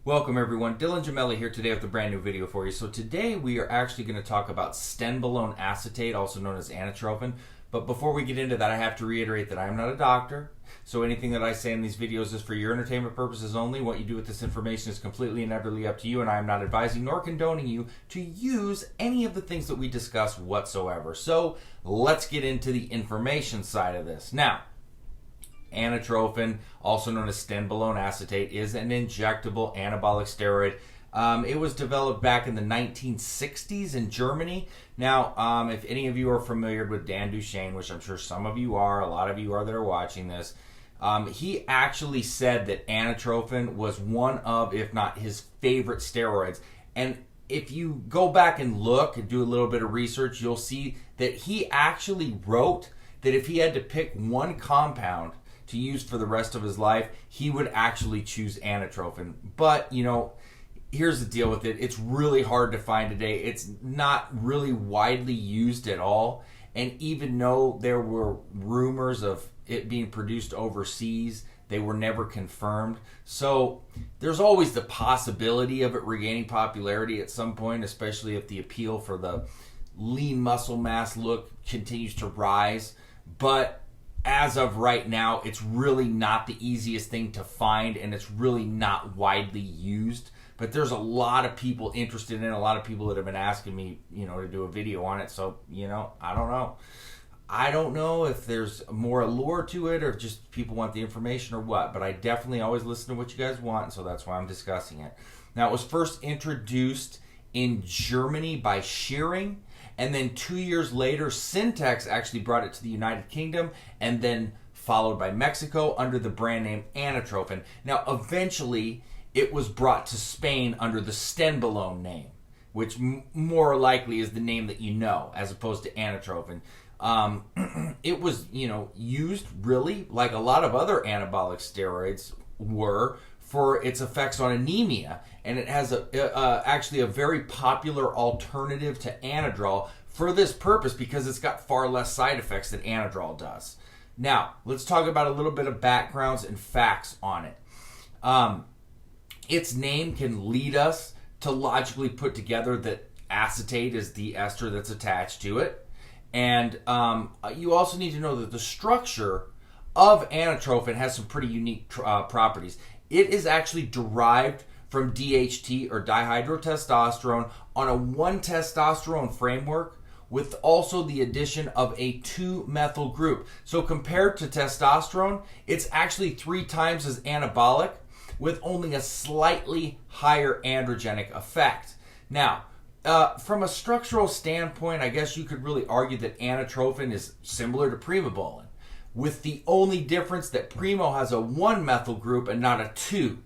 Welcome everyone, Dylan Gemelli here today with a brand new video for you. So today we are actually going to talk about Stenbolone Acetate, also known as Anatrofin. But before we get into that, I have to reiterate that I am not a doctor. So anything that I say in these videos is for your entertainment purposes only. What you do with this information is completely and utterly up to you, and I am not advising nor condoning you to use any of the things that we discuss whatsoever. So let's get into the information side of this. Now, Anatrofin, also known as Stenbolone Acetate, is an injectable anabolic steroid. It was developed back in the 1960s in Germany. Now, if any of you are familiar with Dan Duchaine, which I'm sure some of you are, a lot of you are that are watching this, he actually said that Anatrofin was one of, if not his favorite steroids. And if you go back and look and do a little bit of research, you'll see that he actually wrote that if he had to pick one compound to use for the rest of his life, he would actually choose Anatrofin. But, you know, here's the deal with it. It's really hard to find today. It's not really widely used at all. And even though there were rumors of it being produced overseas, they were never confirmed. So there's always the possibility of it regaining popularity at some point, especially if the appeal for the lean muscle mass look continues to rise. But as of right now, it's really not the easiest thing to find, and it's really not widely used. But there's a lot of people interested in it, a lot of people that have been asking me, to do a video on it. So, I don't know. I don't know if there's more allure to it or if just people want the information or what. But I definitely always listen to what you guys want, and so that's why I'm discussing it. Now, it was first introduced in Germany by Shearing. And then 2 years later, Syntex actually brought it to the United Kingdom, and then followed by Mexico under the brand name Anatrofin. Now, eventually, it was brought to Spain under the Stenbolone name, which more likely is the name that you know, as opposed to Anatrofin. It was, used really like a lot of other anabolic steroids were for its effects on anemia, and it has actually a very popular alternative to Anadrol for this purpose because it's got far less side effects than Anadrol does. Now, let's talk about a little bit of backgrounds and facts on it. Its name can lead us to logically put together that acetate is the ester that's attached to it, and you also need to know that the structure of Anatrofin has some pretty unique properties. It is actually derived from DHT or dihydrotestosterone on a 1-testosterone framework with also the addition of a 2-methyl group. So compared to testosterone, it's actually 3 times as anabolic with only a slightly higher androgenic effect. Now, from a structural standpoint, I guess you could really argue that Anatrofin is similar to Primobolan, with the only difference that Primo has a 1-methyl group and not a 2.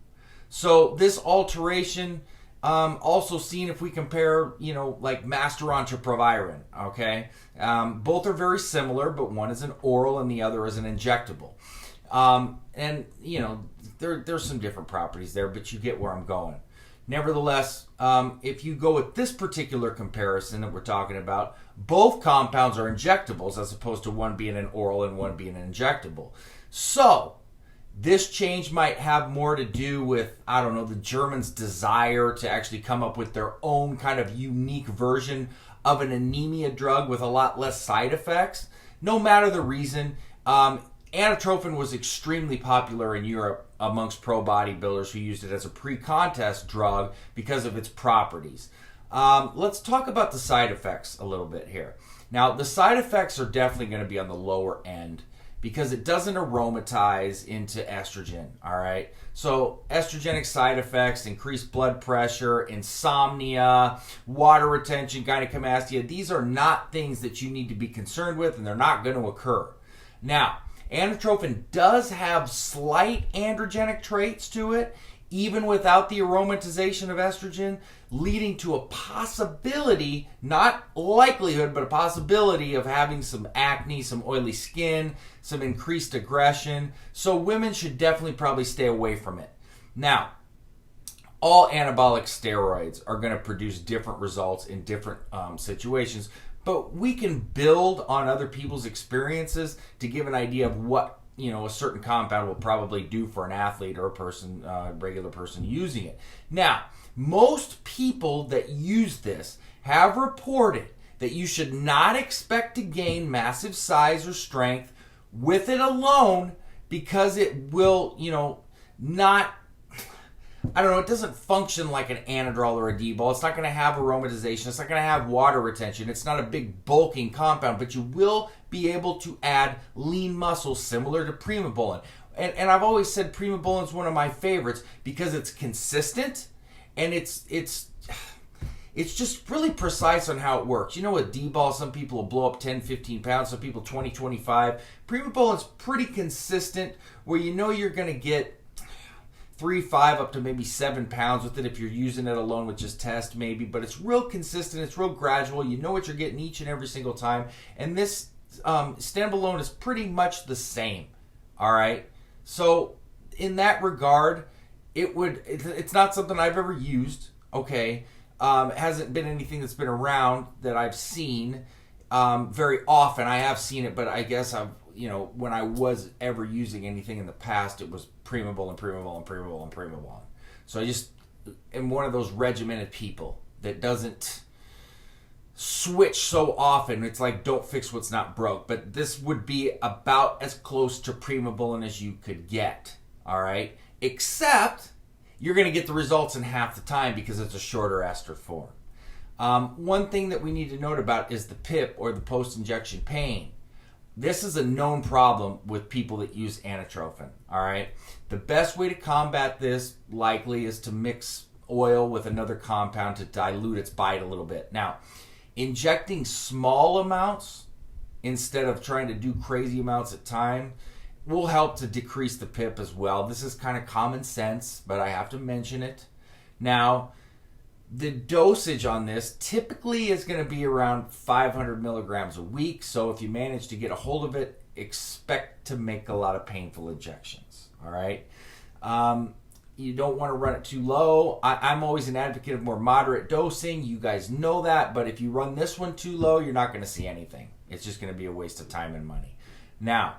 So this alteration, also seen if we compare, like Masteron to Proviron, okay? Both are very similar, but one is an oral and the other is an injectable. And, there's some different properties there, but you get where I'm going. Nevertheless, if you go with this particular comparison that we're talking about, both compounds are injectables as opposed to one being an oral and one being an injectable. So, this change might have more to do with, the Germans' desire to actually come up with their own kind of unique version of an anemia drug with a lot less side effects. No matter the reason, Anatrofin was extremely popular in Europe amongst pro bodybuilders who used it as a pre-contest drug because of its properties. Let's talk about the side effects a little bit here. Now, the side effects are definitely going to be on the lower end because it doesn't aromatize into estrogen, all right? So estrogenic side effects, increased blood pressure, insomnia, water retention, gynecomastia, these are not things that you need to be concerned with, and they're not going to occur. Now, Anatrofin does have slight androgenic traits to it, even without the aromatization of estrogen, leading to a possibility, not likelihood, but a possibility of having some acne, some oily skin, some increased aggression. So women should definitely probably stay away from it. Now, all anabolic steroids are going to produce different results in different situations, but we can build on other people's experiences to give an idea of what a certain compound will probably do for an athlete or a person, regular person using it. Now, most people that use this have reported that you should not expect to gain massive size or strength with it alone, because it will, not, I don't know, it doesn't function like an Anadrol or a D-bol. It's not going to have aromatization. It's not going to have water retention. It's not a big bulking compound, but you will be able to add lean muscle similar to Primobolan. And I've always said Primobolan is one of my favorites because it's consistent and it's just really precise on how it works. With D-bol, some people will blow up 10, 15 pounds, some people 20, 25. Primobolan's pretty consistent where you're going to get 3, 5, up to maybe 7 pounds with it if you're using it alone with just test maybe, but it's real consistent, it's real gradual, you know what you're getting each and every single time, and this Stenbolone is pretty much the same, all right? So in that regard, it's not something I've ever used, okay? It hasn't been anything that's been around that I've seen very often. I have seen it, but I guess when I was ever using anything in the past, it was Primobolan. So I just am one of those regimented people that doesn't switch so often. It's like, don't fix what's not broke. But this would be about as close to Primobolan as you could get, all right? Except you're going to get the results in half the time because it's a shorter ester form. One thing that we need to note about is the PIP, or the post-injection pain. This is a known problem with people that use Anatrofin, all right? The best way to combat this likely is to mix oil with another compound to dilute its bite a little bit. Now, injecting small amounts instead of trying to do crazy amounts at time will help to decrease the PIP as well. This is kind of common sense, but I have to mention it. Now, the dosage on this typically is going to be around 500 milligrams a week. So if you manage to get a hold of it, expect to make a lot of painful injections. All right. You don't want to run it too low. I'm always an advocate of more moderate dosing. You guys know that. But if you run this one too low, you're not going to see anything. It's just going to be a waste of time and money. Now,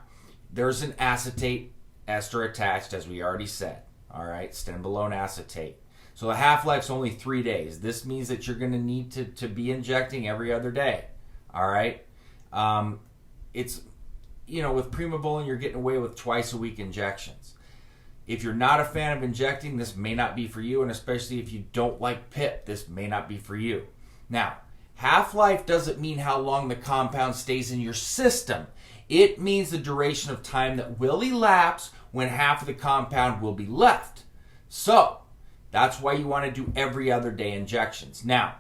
there's an acetate ester attached, as we already said. All right. Stenbolone Acetate. So the half-life's only 3 days. This means that you're going to need to be injecting every other day. All right? It's, with Primobolan, you're getting away with twice-a-week injections. If you're not a fan of injecting, this may not be for you, and especially if you don't like PIP, this may not be for you. Now, half-life doesn't mean how long the compound stays in your system. It means the duration of time that will elapse when half of the compound will be left. So, that's why you want to do every other day injections. Now,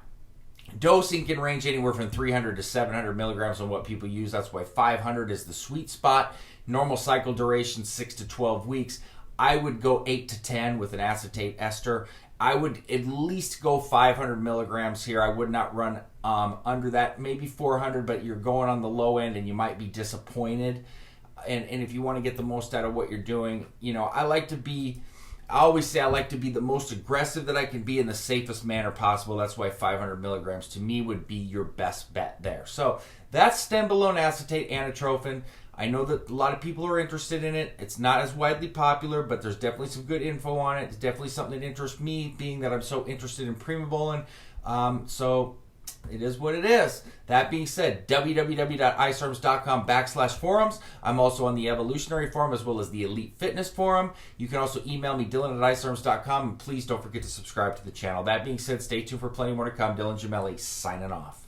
dosing can range anywhere from 300 to 700 milligrams on what people use. That's why 500 is the sweet spot. Normal cycle duration, 6 to 12 weeks. I would go 8 to 10 with an acetate ester. I would at least go 500 milligrams here. I would not run under that, maybe 400, but you're going on the low end and you might be disappointed. And if you want to get the most out of what you're doing, I always say I like to be the most aggressive that I can be in the safest manner possible. That's why 500 milligrams to me would be your best bet there. So that's Stenbolone Acetate Anatrofin. I know that a lot of people are interested in it. It's not as widely popular, but there's definitely some good info on it. It's definitely something that interests me, being that I'm so interested in Primobolan. So it is what it is. That being said, www.icearms.com/forums. I'm also on the Evolutionary Forum as well as the Elite Fitness Forum. You can also email me, Dylan@icearms.com, and please don't forget to subscribe to the channel. That being said, stay tuned for plenty more to come. Dylan Gemelli signing off.